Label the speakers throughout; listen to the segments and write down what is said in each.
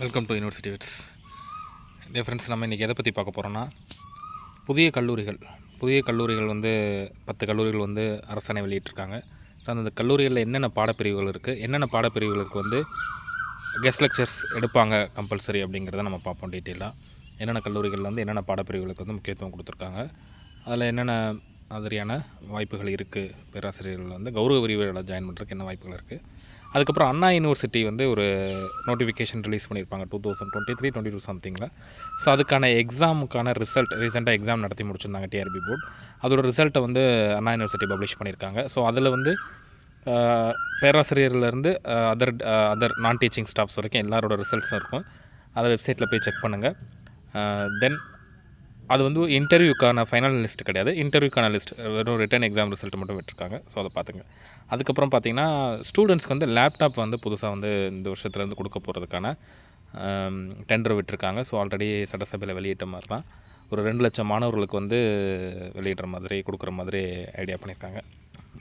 Speaker 1: Welcome to university wits. Friends, நம்ம இன்றைக்கி எதை பற்றி பார்க்க போகிறோன்னா, புதிய கல்லூரிகள் வந்து 10 கல்லூரிகள் வந்து அரசாணை வெளியிட்டிருக்காங்க. ஸோ அந்த கல்லூரிகளில் என்னென்ன பாடப்பிரிவுகள் இருக்குது, என்னென்ன பாடப்பிரிவுகளுக்கு வந்து கெஸ்ட் லெக்சர்ஸ் எடுப்பாங்க கம்பல்சரி அப்படிங்கிறத நம்ம பார்ப்போம் டீட்டெயிலாக. என்னென்ன கல்லூரிகளில் வந்து என்னென்ன பாடப்பிரிவுகளுக்கு வந்து முக்கியத்துவம் கொடுத்துருக்காங்க, அதில் என்னென்ன மாதிரியான வாய்ப்புகள் இருக்குது, பேராசிரியர்கள் வந்து கௌரவ விரிவுரையில் ஜாயின் பண்ணுறதுக்கு என்ன வாய்ப்புகள் இருக்குது. அதுக்கப்புறம் அண்ணா யூனிவர்சிட்டி வந்து ஒரு நோட்டிஃபிகேஷன் ரிலீஸ் பண்ணியிருப்பாங்க 2023-22 சம்திங்கில். ஸோ அதுக்கான எக்ஸாமுக்கான ரிசல்ட் ரீசெண்டாக எக்ஸாம் நடத்தி முடிச்சிருந்தாங்க டிஆர்பி போர்டு. அதோட ரிசல்ட்டை வந்து அண்ணா யூனிவர்சிட்டி பப்ளிஷ் பண்ணியிருக்காங்க. ஸோ அதில் வந்து பேராசிரியர்லேருந்து அதர் நான் டீச்சிங் ஸ்டாஃப்ஸ் வரைக்கும் எல்லாரோட ரிசல்ட்ஸும் இருக்கும். அதை வெப்சைட்டில் போய் செக் பண்ணுங்கள். தென் அது வந்து இன்டர்வியூக்கான ஃபைனல் லிஸ்ட் கிடையாது, இன்டர்வியூக்கான லிஸ்ட் வெறும் ரிட்டன் எக்ஸாம் ரிசல்ட் மட்டும் விட்டுருக்காங்க. ஸோ அதை பார்த்துங்க. அதுக்கப்புறம் பார்த்திங்கன்னா, ஸ்டூடெண்ட்ஸ்க்கு வந்து லேப்டாப் வந்து புதுசாக வந்து இந்த வருஷத்துலேருந்து கொடுக்க போகிறதுக்கான டெண்டர் விட்டுருக்காங்க. ஸோ ஆல்ரெடி சட்டசபையில் வெளியிட்ட மாதிரி தான் ஒரு 2 லட்சம் மாணவர்களுக்கு வந்து வெளியிடுற மாதிரி கொடுக்குற மாதிரி ஐடியா பண்ணியிருக்காங்க.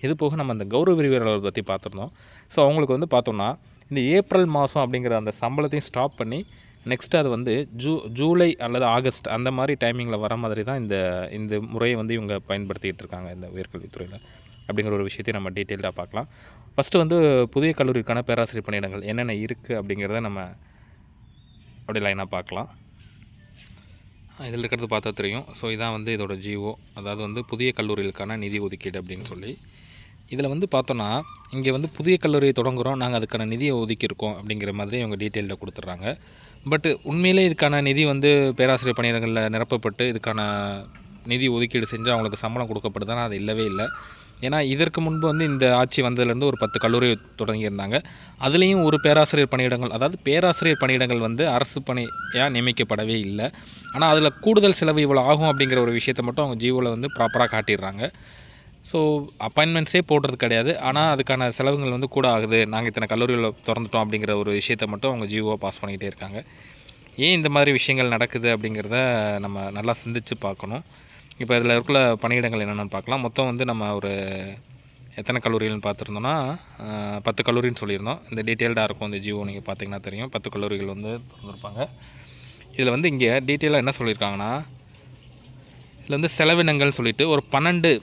Speaker 1: இது போக நம்ம அந்த கௌரவ விரிவுரையாளர் பற்றி பார்த்துருந்தோம். ஸோ அவங்களுக்கு வந்து பார்த்தோம்னா, இந்த ஏப்ரல் மாதம் அப்படிங்கிற அந்த சம்பளத்தையும் ஸ்டாப் பண்ணி நெக்ஸ்ட்டு அது வந்து ஜூலை அல்லது ஆகஸ்ட் அந்த மாதிரி டைமிங்கில் வர மாதிரி தான் இந்த முறையை வந்து இவங்க பயன்படுத்திகிட்டு இருக்காங்க இந்த உயர்கல்வித்துறையில் அப்படிங்கிற ஒரு விஷயத்தையும் நம்ம டீட்டெயிலாக பார்க்கலாம். ஃபஸ்ட்டு வந்து புதிய கல்லூரிக்கான பேராசிரியர் பணியிடங்கள் என்னென்ன இருக்குது அப்படிங்கிறத நம்ம அப்படி லைனாக பார்க்கலாம். இதில் இருக்கிறது பார்த்தா தெரியும். ஸோ இதான் வந்து இதோட ஜிஓ, அதாவது வந்து புதிய கல்லூரிகளுக்கான நிதி ஒதுக்கீடு அப்படின்னு சொல்லி. இதில் வந்து பார்த்தோன்னா, இங்கே வந்து புதிய கல்லூரியை தொடங்குகிறோம், நாங்கள் அதுக்கான நிதியை ஒதுக்கியிருக்கோம் அப்படிங்கிற மாதிரி இவங்க டீட்டெயிலில் கொடுத்துட்றாங்க. பட் உண்மையிலே இதுக்கான நிதி வந்து பேராசிரியர் பணியிடங்களில் நிரப்பப்பட்டு இதுக்கான நிதி ஒதுக்கீடு செஞ்சு அவங்களுக்கு சம்பளம் கொடுக்கப்படுதுன்னா அது இல்லவே இல்லை. ஏன்னா இதற்கு முன்பு வந்து இந்த ஆட்சி வந்ததுலேருந்து ஒரு 10 கல்லூரி தொடங்கியிருந்தாங்க. அதுலேயும் ஒரு பேராசிரியர் பணியிடங்கள், அதாவது பேராசிரியர் பணியிடங்கள் வந்து அரசு பணியாக நியமிக்கப்படவே இல்லை. ஆனால் அதில் கூடுதல் செலவு இவ்வளோ ஆகும் அப்படிங்கிற ஒரு விஷயத்தை மட்டும் அவங்க ஜிஓவில் வந்து ப்ராப்பராக காட்டிடுறாங்க. ஸோ அப்பாயின்மெண்ட்ஸே போடுறது கிடையாது, ஆனால் அதுக்கான செலவுகள் வந்து கூட ஆகுது, நாங்கள் இத்தனை கல்லூரியில் திறந்துட்டோம் அப்படிங்கிற ஒரு விஷயத்தை மட்டும் அவங்க ஜிஓவை பாஸ் பண்ணிக்கிட்டே இருக்காங்க. ஏன் இந்த மாதிரி விஷயங்கள் நடக்குது அப்படிங்கிறத நம்ம நல்லா சிந்தித்து பார்க்கணும். இப்போ இதில் இருக்கிற பணியிடங்கள் என்னென்னு பார்க்கலாம். மொத்தம் வந்து நம்ம ஒரு எத்தனை கல்லூரிகள்னு பார்த்துருந்தோன்னா 10 கல்லூரின்னு சொல்லியிருந்தோம். இந்த டீட்டெயில்டாக இருக்கும் இந்த ஜிஓ, நீங்கள் பார்த்தீங்கன்னா தெரியும். 10 கல்லூரிகள் வந்து திறந்துருப்பாங்க. இதில் வந்து இங்கே டீட்டெயிலாக என்ன சொல்லியிருக்காங்கன்னா, இதில் வந்து செலவினங்கள்னு சொல்லிட்டு ஒரு 12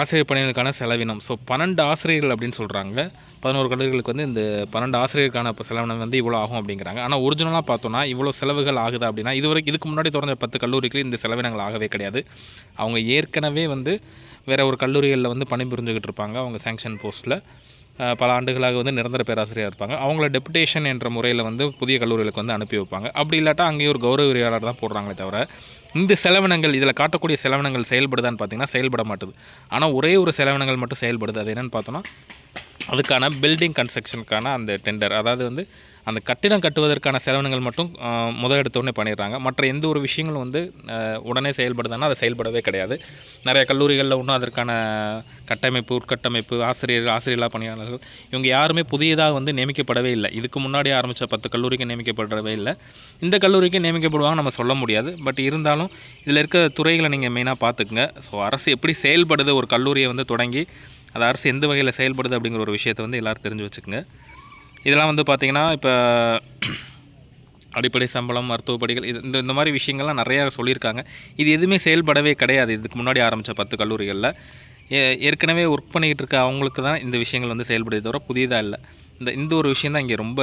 Speaker 1: ஆசிரியர் பணிகளுக்கான செலவினம். ஸோ 12 ஆசிரியர்கள் அப்படின்னு சொல்கிறாங்க. 11 கல்லூரிகளுக்கு வந்து இந்த 12 ஆசிரியருக்கான செலவினம் வந்து இவ்வளோ ஆகும் அப்படிங்கிறாங்க. ஆனால் ஒரிஜினலாக பார்த்தோன்னா இவ்வளோ செலவுகள் ஆகுதா அப்படின்னா, இதுக்கு முன்னாடி திறந்த 10 கல்லூரிக்கு இந்த செலவினங்கள் ஆகவே கிடையாது. அவங்க ஏற்கனவே வந்து வேறு ஒரு கல்லூரிகளில் வந்து பணிபுரிஞ்சுக்கிட்டு இருப்பாங்க. அவங்க சேங்ஷன் போஸ்ட்டில் பல ஆண்டுகளாக வந்து நிரந்தர பேராசிரியராக இருப்பாங்க. அவங்கள டெபுடேஷன் என்ற முறையில் வந்து புதிய கல்லூரிகளுக்கு வந்து அனுப்பி வைப்பாங்க. அப்படி இல்லாட்டா அங்கேயே ஒரு கௌரவ விரிவுரையாளர் தான் போடுறாங்களே தவிர, இந்த செலவினங்கள் இதில் காட்டக்கூடிய செலவினங்கள் செயல்படுதான்னு பார்த்தீங்கன்னா செயல்பட மாட்டுது. ஆனால் ஒரே ஒரு செலவினங்கள் மட்டும் செயல்படுது. அது என்னென்னு பார்த்தோன்னா, அதுக்கான பில்டிங் கன்ஸ்ட்ரக்ஷனுக்கான அந்த டெண்டர், அதாவது வந்து அந்த கட்டிடம் கட்டுவதற்கான செலவினங்கள் மட்டும் எடுத்தோடனே பண்ணிடுறாங்க. மற்ற எந்த ஒரு விஷயங்களும் வந்து உடனே செயல்படுதுன்னா அது செயல்படவே கிடையாது. நிறைய கல்லூரிகளில் இன்னும் அதற்கான கட்டமைப்பு, உட்கட்டமைப்பு, ஆசிரியர்களாக பணியாளர்கள் இவங்க யாருமே புதியதாக வந்து நியமிக்கப்படவே இல்லை. இதுக்கு முன்னாடி ஆரம்பித்த 10 கல்லூரிக்கு நியமிக்கப்படவே இல்லை. இந்த கல்லூரிக்கு நியமிக்கப்படுவாங்க நம்ம சொல்ல முடியாது. பட் இருந்தாலும் இதில் இருக்க துறைகளை நீங்கள் மெயினாக பார்த்துக்குங்க. ஸோ அரசு எப்படி செயல்படுது, ஒரு கல்லூரியை வந்து தொடங்கி அது அரசு எந்த வகையில் செயல்படுது அப்படிங்கிற ஒரு விஷயத்தை வந்து எல்லோரும் தெரிஞ்சு வச்சுக்கோங்க. இதெல்லாம் வந்து பார்த்திங்கன்னா, இப்போ அடிப்படை சம்பளம், மருத்துவ படிகள், இந்த மாதிரி விஷயங்கள்லாம் நிறையா சொல்லியிருக்காங்க. இது எதுவுமே செயல்படவே கிடையாது இதுக்கு முன்னாடி ஆரம்பித்த 10 கல்லூரிகளில். ஏற்கனவே ஒர்க் பண்ணிக்கிட்டு இருக்க அவங்களுக்கு தான் இந்த விஷயங்கள் வந்து செயல்படுது தவிர புதியதாக இல்லை. இந்த ஒரு விஷயம் தான் இங்கே ரொம்ப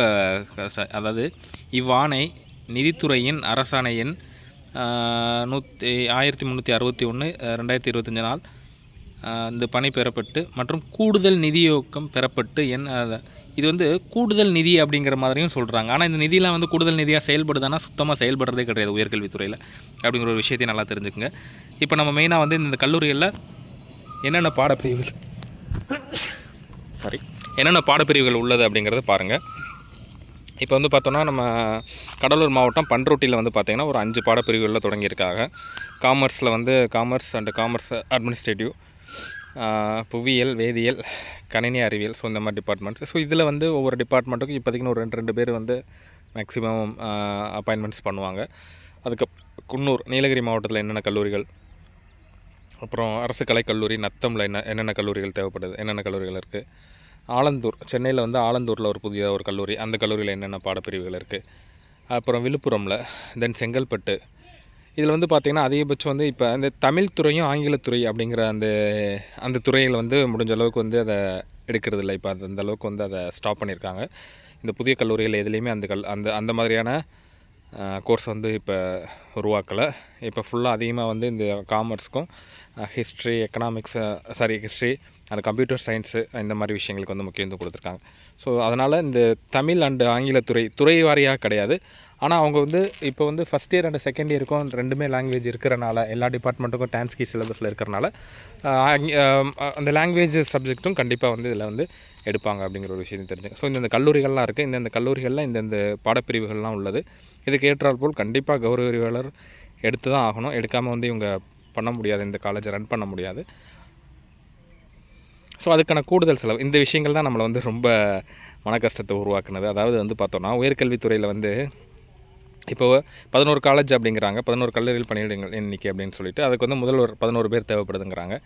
Speaker 1: கஷ்டம். அதாவது இவ்வாணை நிதித்துறையின் அரசாணை எண் 1361 2025 நாள் இந்த பணி பெறப்பட்டு மற்றும் கூடுதல் நிதியோக்கம் பெறப்பட்டு இது வந்து கூடுதல் நிதி அப்படிங்கிற மாதிரியும் சொல்கிறாங்க. ஆனால் இந்த நிதியெலாம் வந்து கூடுதல் நிதியாக செயல்படுதுன்னா சுத்தமாக செயல்படுறதே கிடையாது உயர்கல்வித்துறையில் அப்படிங்கிற ஒரு விஷயத்தையும் நல்லா தெரிஞ்சுக்குங்க. இப்போ நம்ம மெயினாக வந்து இந்த கல்லூரிகளில் என்னென்ன பாடப்பிரிவுகள் உள்ளது அப்படிங்கிறத பாருங்கள். இப்போ வந்து பார்த்தோன்னா, நம்ம கடலூர் மாவட்டம் பண்ருட்டியில் வந்து பார்த்திங்கன்னா ஒரு 5 பாடப்பிரிவுகளில் தொடங்கியிருக்காங்க. காமர்ஸில் வந்து காமர்ஸ் அட்மினிஸ்ட்ரேட்டிவ், புவியியல், வேதியியல், கணினி அறிவியல், ஸோ இந்த மாதிரி டிபார்ட்மெண்ட்ஸ். ஸோ இதில் வந்து ஒவ்வொரு டிபார்ட்மெண்ட்டுக்கும் இப்போதைக்கு ஒரு 2 பேர் வந்து மேக்ஸிமம் அப்பாயின்மெண்ட்ஸ் பண்ணுவாங்க. அதுக்கு குன்னூர், நீலகிரி மாவட்டத்தில் என்னென்ன கல்லூரிகள், அப்புறம் அரசு கலைக்கல்லூரி நத்தமில் என்னென்ன கல்லூரிகள் தேவைப்படுது, என்னென்ன கல்லூரிகள் இருக்குது. ஆலந்தூர், சென்னையில் வந்து ஆலந்தூரில் ஒரு புதிய ஒரு கல்லூரி, அந்த கல்லூரியில் என்னென்ன பாடப்பிரிவுகள் இருக்குது. அப்புறம் விழுப்புரமில், தென் செங்கல்பட்டு. இதில் வந்து பார்த்திங்கன்னா அதிகபட்சம் வந்து இப்போ அந்த தமிழ் துறையும் ஆங்கிலத்துறை அப்படிங்கிற அந்த துறையில் வந்து முடிஞ்ச அளவுக்கு வந்து அதை எடுக்கிறது இல்லை. இப்போ அந்த அளவுக்கு வந்து அதை ஸ்டாப் பண்ணியிருக்காங்க. இந்த புதிய கல்லூரிகள் எதுலேயுமே அந்த மாதிரியான கோர்ஸ் வந்து இப்போ உருவாக்கலை. இப்போ ஃபுல்லாக அதிகமாக வந்து இந்த காமர்ஸ்க்கும் ஹிஸ்ட்ரி, எக்கனாமிக்ஸ், ஹிஸ்ட்ரி, அந்த கம்ப்யூட்டர் சயின்ஸு இந்த மாதிரி விஷயங்களுக்கு வந்து முக்கியத்துவம் கொடுத்துருக்காங்க. ஸோ அதனால் இந்த தமிழ் அண்டு ஆங்கிலத்துறை வாரியாக கிடையாது. ஆனால் அவங்க வந்து இப்போ வந்து ஃபஸ்ட் இயர் அண்ட் செகண்ட் இயருக்கும் ரெண்டுமே லாங்குவேஜ் இருக்கிறனால, எல்லா டிபார்ட்மெண்ட்டுக்கும் டான்ஸ்கி சிலபஸில் இருக்கிறனால அந்த லாங்குவேஜ் சப்ஜெக்ட்டும் கண்டிப்பாக வந்து இதில் வந்து எடுப்பாங்க அப்படிங்கிற ஒரு விஷயத்தை தெரிஞ்சுங்க. ஸோ இந்தந்த கல்லூரிகள்லாம் இருக்குது. இந்தந்த கல்லூரிகளில் இந்தந்த பாடப்பிரிவுகள்லாம் உள்ளது. இதுக்கு ஏற்றால் போல் கண்டிப்பாக கௌரவ விரிவாளர் எடுத்து தான் ஆகணும். எடுக்காமல் வந்து இவங்க பண்ண முடியாது, இந்த காலேஜை ரன் பண்ண முடியாது. ஸோ அதுக்கான கூடுதல் செலவு இந்த விஷயங்கள் தான் நம்மளை வந்து ரொம்ப மன கஷ்டத்தை உருவாக்குனது. அதாவது வந்து பார்த்தோன்னா உயர்கல்வித்துறையில் வந்து இப்போது 11 காலேஜ் அப்படிங்கிறாங்க, 11 கல்லூரிகள் பணியிடங்கள் எண்ணிக்கை அப்படின்னு சொல்லிட்டு அதுக்கு வந்து முதல்வர் 11 பேர் தேவைப்படுதுங்கிறாங்க.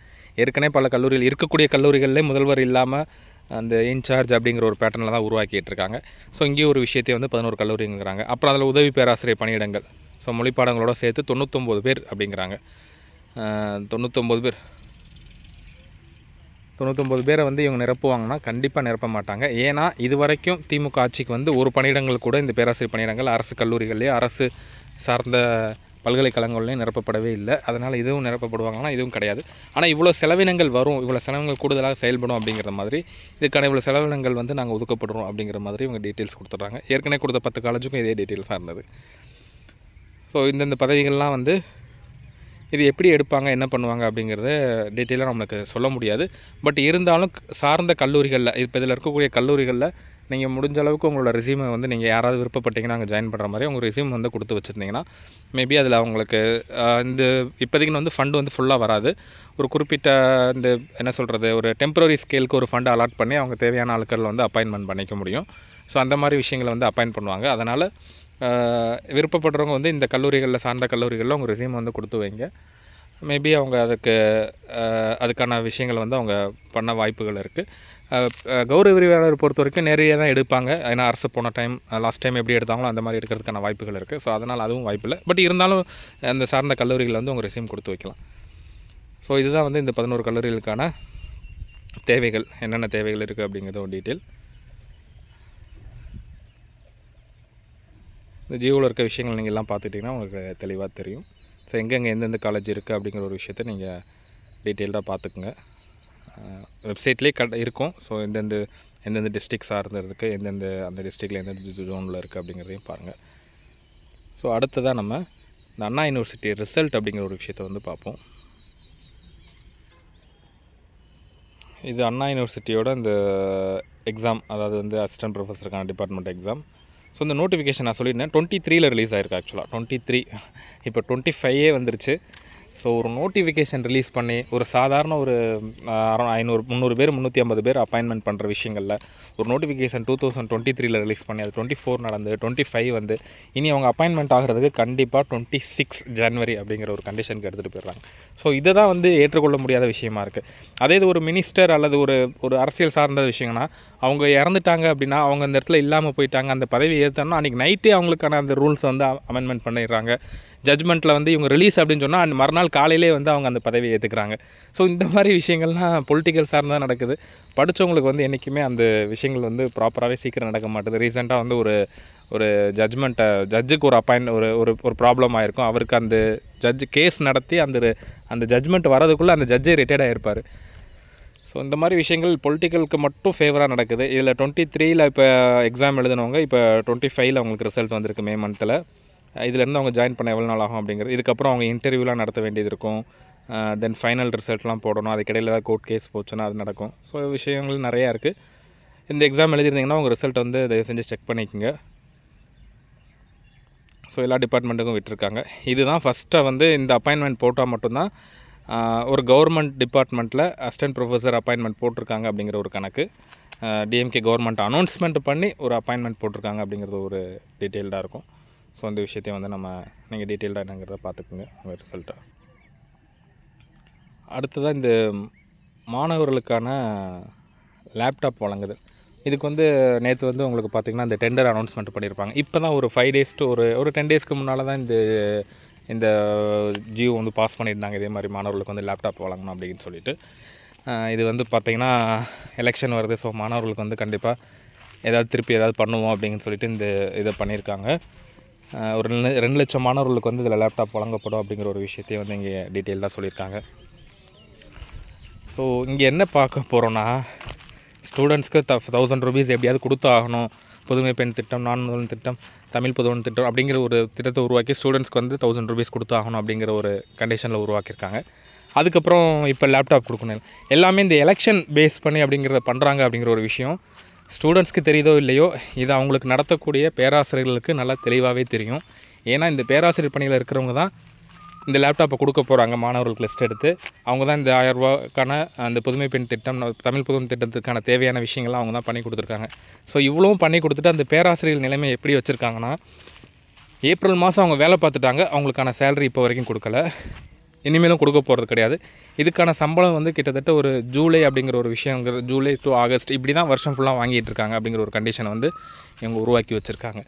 Speaker 1: ஏற்கனவே பல கல்லூரிகள் இருக்கக்கூடிய கல்லூரிகளிலே முதல்வர் இல்லாமல் அந்த இன்சார்ஜ் அப்படிங்கிற ஒரு பேட்டர்னில் தான் உருவாக்கிட்டு இருக்காங்க. ஸோ இங்கேயும் ஒரு விஷயத்தை வந்து 11 கல்லூரிங்கிறாங்க. அப்புறம் அதில் உதவி பேராசிரியர் பணியிடங்கள், ஸோ மொழிப்பாடங்களோட சேர்த்து 99 பேர் அப்படிங்கிறாங்க. 99 பேரை வந்து இவங்க நிரப்புவாங்கன்னா கண்டிப்பாக நிரப்ப மாட்டாங்க. ஏன்னா இது வரைக்கும் திமுக ஆட்சிக்கு வந்து ஒரு பணியிடங்கள் கூட இந்த பேராசிரியர் பணியிடங்கள் அரசு கல்லூரிகள்லேயே, அரசு சார்ந்த பல்கலைக்கழகங்கள்லேயும் நிரப்பப்படவே இல்லை. அதனால் இதுவும் நிரப்பப்படுவாங்கன்னா இதுவும் கிடையாது. ஆனால் இவ்வளோ செலவினங்கள் வரும், இவ்வளோ செலவினங்கள் கூடுதலாக செயல்படும் அப்படிங்கிற மாதிரி, இதுக்கான இவ்வளோ செலவினங்கள் வந்து நாங்கள் ஒதுக்கப்படுறோம் அப்படிங்கிற மாதிரி இவங்க டீட்டெயில்ஸ் கொடுத்துட்றாங்க. ஏற்கனவே கொடுத்த 10 காலேஜுக்கும் இதே டீட்டெயில்ஸாக இருந்தது. ஸோ இந்தந்த பதவிகள்லாம் வந்து இது எப்படி எடுப்பாங்க, என்ன பண்ணுவாங்க அப்படிங்கிறத டீட்டெயிலாக நம்மளுக்கு சொல்ல முடியாது. பட் இருந்தாலும் சார்ந்த கல்லூரிகளில், இப்போ இதில் இருக்கக்கூடிய கல்லூரிகளில் நீங்கள் முடிஞ்ச அளவுக்கு உங்களோட ரெஸ்யூமை வந்து நீங்கள் யாராவது விருப்பப்பட்டீங்கன்னா அங்கே ஜாயின் பண்ணுற மாதிரி உங்கள் ரெஸ்யூம் வந்து கொடுத்து வச்சுருந்தீங்கன்னா மேபி அதில் அவங்களுக்கு இந்த இப்போதைக்கு வந்து ஃபண்டு வந்து ஃபுல்லாக வராது. ஒரு குறிப்பிட்ட இந்த என்ன சொல்கிறது, ஒரு டெம்பரரி ஸ்கேலுக்கு ஒரு ஃபண்டை அலாட் பண்ணி அவங்க தேவையான ஆட்களில் வந்து அப்பாயின்மெண்ட் பண்ணிக்க முடியும். ஸோ அந்த மாதிரி விஷயங்களை வந்து அப்பாயின்ட் பண்ணுவாங்க. அதனால் விருப்பப்படுறவங்க வந்து இந்த கல்லூரிகளில், சார்ந்த கல்லூரிகளில் உங்கள் ரெஸ்யூம் வந்து கொடுத்து வைங்க. மேபி அவங்க அதுக்கான விஷயங்கள் வந்து அவங்க பண்ண வாய்ப்புகள் இருக்குது. கௌரவ விரிவாளர் பொறுத்த வரைக்கும் நிறைய தான் எடுப்பாங்க. ஏன்னா அரசு போன லாஸ்ட் டைம் எப்படி எடுத்தாங்களோ அந்த மாதிரி எடுக்கிறதுக்கான வாய்ப்புகள் இருக்குது. ஸோ அதனால் அதுவும் வாய்ப்பு இல்லை. பட் இருந்தாலும் அந்த சார்ந்த கல்லூரிகளில் வந்து உங்கள் ரெஸ்யூம் கொடுத்து வைக்கலாம். ஸோ இதுதான் வந்து இந்த 11 கல்லூரிகளுக்கான தேவைகள், என்னென்ன தேவைகள் இருக்குது அப்படிங்கிறது ஒரு டீட்டெயில். இந்த ஜியோவில் இருக்க விஷயங்கள் நீங்கள் எல்லாம் பார்த்துட்டிங்கன்னா உங்களுக்கு தெளிவாக தெரியும். ஸோ எங்கெங்கே எந்தெந்த காலேஜ் இருக்குது அப்படிங்கிற ஒரு விஷயத்தை நீங்கள் டீட்டெயில்டாக பார்த்துக்குங்க. வெப்சைட்லேயே இருக்கும். ஸோ எந்தெந்த டிஸ்ட்ரிக்ட் சார்ந்திருக்கு, அந்த டிஸ்ட்ரிக்டில் எந்தெந்த ஜோனில் இருக்குது அப்படிங்கிறதையும் பாருங்கள். ஸோ அடுத்ததாக நம்ம இந்த அண்ணா யூனிவர்சிட்டி ரிசல்ட் அப்படிங்கிற ஒரு விஷயத்தை வந்து பார்ப்போம். இது அண்ணா யூனிவர்சிட்டியோட இந்த எக்ஸாம், அதாவது வந்து அசிஸ்டன்ட் ப்ரொஃபஸருக்கான டிபார்ட்மெண்ட் எக்ஸாம். ஸோ இந்த நோட்டிஃபிகேஷன் நான் சொல்லியிருந்தேன் 23 ரிலீஸ் ஆகிருக்கு. ஆக்சுவலாக 23, இப்போ 25 வந்துருச்சு. ஸோ ஒரு நோட்டிஃபிகேஷன் ரிலீஸ் பண்ணி ஒரு சாதாரண ஒரு 500 300 பேர் 350 பேர் அப்பாயின்மெண்ட் பண்ணுற விஷயங்களில் ஒரு நோட்டிஃபிகேஷன் 2023 ரிலீஸ் பண்ணி அது 24 நடந்து 25 வந்து இனி அவங்க அப்பாயின்மெண்ட் ஆகிறதுக்கு கண்டிப்பாக 26 ஜனவரி அப்படிங்கிற ஒரு கண்டிஷனுக்கு எடுத்துகிட்டு போயிடுறாங்க. ஸோ இதை தான் வந்து ஏற்றுக்கொள்ள முடியாத விஷயமா இருக்குது. அதே இது ஒரு மினிஸ்டர் அல்லது ஒரு அரசியல் சார்ந்த விஷயம்னா அவங்க இறந்துட்டாங்க அப்படின்னா, அவங்க அந்த இடத்துல இல்லாமல் போயிட்டாங்க, அந்த பதவி ஏற்றோம்னா அன்றைக்கி நைட்டே அவங்களுக்கான அந்த ரூல்ஸை வந்து அமெண்ட்மெண்ட் பண்ணிடுறாங்க. ஜட்ஜ்மெண்ட்டில் வந்து இவங்க ரிலீஸ் அப்படின்னு சொன்னால் அந்த மறுநாள் காலையிலே வந்து அவங்க அந்த பதவியை ஏற்றுக்கிறாங்க. ஸோ இந்த மாதிரி விஷயங்கள்லாம் பொலிட்டிக்கல் சார்ந்தான் நடக்குது. படித்தவங்களுக்கு வந்து என்றைக்குமே அந்த விஷயங்கள் வந்து ப்ராப்பராகவே சீக்கிரம் நடக்க மாட்டுது. ரீசெண்டாக வந்து ஒரு ஜட்ஜுக்கு ஒரு ப்ராப்ளம் ஆகிருக்கும். அவருக்கு அந்த ஜட்ஜு கேஸ் நடத்தி அந்த ஜட்ஜ்மெண்ட் வரதுக்குள்ளே அந்த ஜட்ஜே ரிட்டையர்ட் ஆகிருப்பார். ஸோ இந்த மாதிரி விஷயங்கள் பொலிட்டிக்கலுக்கு மட்டும் ஃபேவராக நடக்குது. இதில் 23 இப்போ எக்ஸாம் எழுதினவங்க இப்போ 25 அவங்களுக்கு ரிசல்ட் வந்திருக்கு மே மந்தில். இதிலேருந்து அவங்க ஜாயின் பண்ண எவ்வளோ நாள் ஆகும் அப்படிங்கிறது, இதுக்கப்புறம் அவங்க இன்டர்வியூலாம் நடத்த வேண்டியது இருக்கும். தென் ஃபைனல் ரிசல்ட்லாம் போடணும். அதுக்கிடையில் ஏதாவது கோர்ட் கேஸ் போச்சுன்னா அது நடக்கும். ஸோ விஷயங்கள் நிறையா இருக்குது. இந்த எக்ஸாம் எழுதிருந்தீங்கன்னா உங்கள் ரிசல்ட் வந்து தயவு செஞ்சு செக் பண்ணிக்கோங்க. ஸோ எல்லா டிபார்ட்மெண்ட்டுக்கும் விட்டுருக்காங்க. இதுதான் ஃபஸ்ட்டாக வந்து இந்த அப்பாயின்மெண்ட் போட்டால் மட்டும்தான் ஒரு கவர்மெண்ட் டிபார்ட்மெண்ட்டில் அசிஸ்டன்ட் ப்ரொஃபஸர் அப்பாயின்மெண்ட் போட்டிருக்காங்க அப்படிங்கிற ஒரு கணக்கு. டிஎம்கே கவர்மெண்ட் அனௌன்ஸ்மெண்ட் பண்ணி ஒரு அப்பாயின்மெண்ட் போட்டிருக்காங்க அப்படிங்கிறது ஒரு டீட்டெயில்டாக இருக்கும். ஸோ அந்த விஷயத்தையும் வந்து நீங்கள் டீட்டெயில்டாக என்னங்கிறத பார்த்துக்குங்க உங்கள் ரிசல்ட்டை. அடுத்ததாக இந்த மாணவர்களுக்கான லேப்டாப் வழங்குது. இதுக்கு வந்து நேற்று வந்து உங்களுக்கு பார்த்திங்கன்னா இந்த டெண்டர் அனௌன்ஸ்மெண்ட் பண்ணியிருப்பாங்க. இப்போ தான் ஒரு 5 டேஸ் டு ஒரு 10 டேஸ்க்கு முன்னால் தான் இந்த ஜியோ வந்து பாஸ் பண்ணியிருந்தாங்க. இதே மாதிரி மாணவர்களுக்கு வந்து லேப்டாப் வழங்கணும் அப்படின்னு சொல்லிட்டு. இது வந்து பார்த்திங்கன்னா எலெக்ஷன் வருது. ஸோ மாணவர்களுக்கு வந்து கண்டிப்பாக திருப்பி ஏதாவது பண்ணுவோம் அப்படின்னு சொல்லிட்டு இந்த இதை பண்ணியிருக்காங்க. ஒரு 2 லட்சம் மாணவர்களுக்கு வந்து இதில் லேப்டாப் வழங்கப்படும் அப்படிங்கிற ஒரு விஷயத்தையும் வந்து இங்கே டீட்டெயிலாக சொல்லியிருக்காங்க. ஸோ இங்கே என்ன பார்க்க போகிறோன்னா, ஸ்டூடெண்ட்ஸ்க்கு 1000 ரூபீஸ் எப்படியாவது கொடுத்து ஆகணும். புதுமை பெண் திட்டம், நான் முதல்வன் திட்டம், தமிழ் புதுவன் திட்டம் அப்படிங்கிற ஒரு திட்டத்தை உருவாக்கி ஸ்டூடெண்ட்ஸ்க்கு வந்து 1000 ரூபீஸ் கொடுத்து ஆகணும் அப்படிங்கிற ஒரு கண்டிஷனில் உருவாக்கியிருக்காங்க. அதுக்கப்புறம் இப்போ லேப்டாப் கொடுக்கணும். எல்லாமே இந்த எலெக்ஷன் பேஸ் பண்ணி அப்படிங்கிறத பண்ணுறாங்க அப்படிங்கிற ஒரு விஷயம் ஸ்டூடெண்ட்ஸ்க்கு தெரியுதோ இல்லையோ, இது அவங்களுக்கு நடத்தக்கூடிய பேராசிரியர்களுக்கு நல்லா தெளிவாகவே தெரியும். ஏன்னா இந்த பேராசிரியர் பணியில் இருக்கிறவங்க தான் இந்த லேப்டாப்பை கொடுக்க போகிறாங்க. மாணவர்களுக்கு லிஸ்ட் எடுத்து அவங்க தான் இந்த 1000 ரூபாய்க்கான அந்த புதுமை பெண் திட்டம், தமிழ் புதுமை திட்டத்துக்கான தேவையான விஷயங்கள்லாம் அவங்க தான் பண்ணி கொடுத்துருக்காங்க. ஸோ இவ்வளவும் பண்ணி கொடுத்துட்டு அந்த பேராசிரியர் நிலைமை எப்படி வச்சுருக்காங்கன்னா, ஏப்ரல் மாதம் அவங்க வேலை பார்த்துட்டாங்க, அவங்களுக்கான சேலரி இப்போ வரைக்கும் கொடுக்கல, இனிமேலும் கொடுக்க போகிறது கிடையாது. இதுக்கான சம்பளம் வந்து கிட்டத்தட்ட ஒரு ஜூலை அப்படிங்கிற ஒரு விஷயங்கிறது, ஜூலை டு ஆகஸ்ட் இப்படி தான் வருஷம் ஃபுல்லாக வாங்கிட்டு இருக்காங்க அப்படிங்கிற ஒரு கண்டிஷனை வந்து இவங்க உருவாக்கி வச்சுருக்காங்க.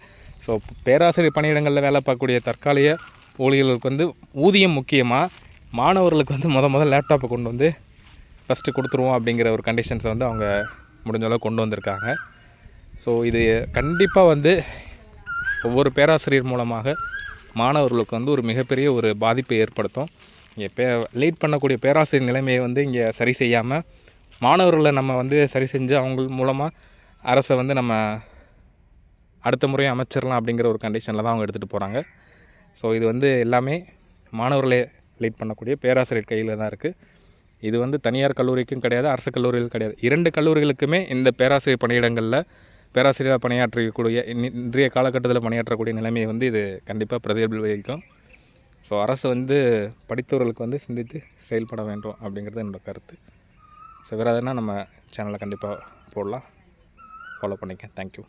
Speaker 1: ஸோ பேராசிரியர் பணியிடங்களில் வேலை பார்க்கக்கூடிய தற்காலிக ஊழியர்களுக்கு வந்து ஊதியம் முக்கியமாக, மாணவர்களுக்கு வந்து முதல் லேப்டாப்பை கொண்டு வந்து ஃபஸ்ட்டு கொடுத்துருவோம் அப்படிங்கிற ஒரு கண்டிஷன்ஸை வந்து அவங்க முடிஞ்ச அளவு கொண்டு வந்திருக்காங்க. ஸோ இது கண்டிப்பாக வந்து ஒவ்வொரு பேராசிரியர் மூலமாக மாணவர்களுக்கு வந்து ஒரு மிகப்பெரிய ஒரு பாதிப்பை ஏற்படுத்தும். இங்கே லீட் பண்ணக்கூடிய பேராசிரியர் நிலைமையை வந்து இங்கே சரி செய்யாமல் மாணவர்களை நம்ம வந்து சரி செஞ்சு அவங்க மூலமாக அரசை வந்து நம்ம அடுத்த முறை அமைச்சிடலாம் அப்படிங்கிற ஒரு கண்டிஷனில் தான் அவங்க எடுத்துகிட்டு போகிறாங்க. ஸோ இது வந்து எல்லாமே மாணவர்களை லீட் பண்ணக்கூடிய பேராசிரியர் கையில் தான் இருக்குது. இது வந்து தனியார் கல்லூரிக்கும் கிடையாது, அரசு கல்லூரிகள் கிடையாது. 2 கல்லூரிகளுக்குமே இந்த பேராசிரியர் பணியிடங்களில் பேராசிரியராக பணியாற்றக்கூடிய இன்றைய காலகட்டத்தில் பணியாற்றக்கூடிய நிலைமையை வந்து இது கண்டிப்பாக பிரதிபலிக்கும். ஸோ அரசு வந்து படித்தவர்களுக்கு வந்து சிந்தித்து செயல்பட வேண்டும் அப்படிங்கிறது என்னோடய கருத்து. ஸோ வேறு எதுனா நம்ம சேனலை கண்டிப்பாக போடலாம். ஃபாலோ பண்ணிக்க. தேங்க்யூ.